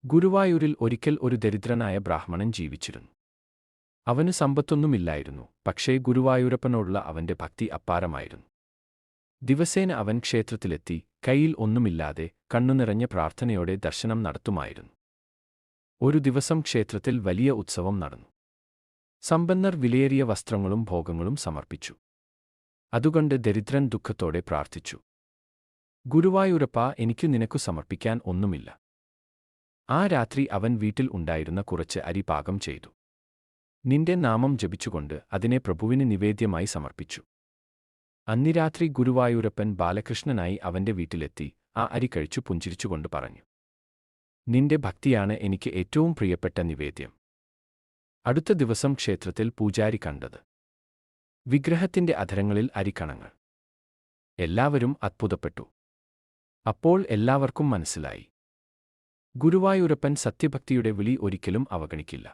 ഗുരുവായൂരിൽ ഒരിക്കൽ ഒരു ദരിദ്രനായ ബ്രാഹ്മണൻ ജീവിച്ചിരുന്നു. അവന് സമ്പത്തൊന്നുമില്ലായിരുന്നു, പക്ഷേ ഗുരുവായൂരപ്പനോടുള്ള അവന്റെ ഭക്തി അപ്പാരമായിരുന്നു. ദിവസേന അവൻ ക്ഷേത്രത്തിലെത്തി, കൈയിൽ ഒന്നുമില്ലാതെ, കണ്ണുനിറഞ്ഞ പ്രാർത്ഥനയോടെ ദർശനം നടത്തുമായിരുന്നു. ഒരു ദിവസം ക്ഷേത്രത്തിൽ വലിയ ഉത്സവം നടന്നു. സമ്പന്നർ വിലയേറിയ വസ്ത്രങ്ങളും ഭോഗങ്ങളും സമർപ്പിച്ചു. അതുകൊണ്ട് ദരിദ്രൻ ദുഃഖത്തോടെ പ്രാർത്ഥിച്ചു, ഗുരുവായൂരപ്പാ, എനിക്കു നിനക്കു സമർപ്പിക്കാൻ ഒന്നുമില്ല. ആ രാത്രി അവൻ വീട്ടിൽ ഉണ്ടായിരുന്ന കുറച്ച് അരി പാകം ചെയ്തു. നിന്റെ നാമം ജപിച്ചുകൊണ്ട് അതിനെ പ്രഭുവിന് നിവേദ്യമായി സമർപ്പിച്ചു. അന്ന് രാത്രി ഗുരുവായൂരപ്പൻ ബാലകൃഷ്ണനായി അവന്റെ വീട്ടിലെത്തി ആ അരി കഴിച്ചു പുഞ്ചിരിച്ചുകൊണ്ട് പറഞ്ഞു, നിന്റെ ഭക്തിയാണ് എനിക്ക് ഏറ്റവും പ്രിയപ്പെട്ട നിവേദ്യം. അടുത്ത ദിവസം ക്ഷേത്രത്തിൽ പൂജാരി കണ്ടത് വിഗ്രഹത്തിന്റെ അധരങ്ങളിൽ അരിക്കണങ്ങൾ. എല്ലാവരും അത്ഭുതപ്പെട്ടു. അപ്പോൾ എല്ലാവർക്കും മനസ്സിലായി, ഗുരുവായൂരപ്പൻ സത്യഭക്തിയുടെ വിളി ഒരിക്കലും അവഗണിക്കില്ല.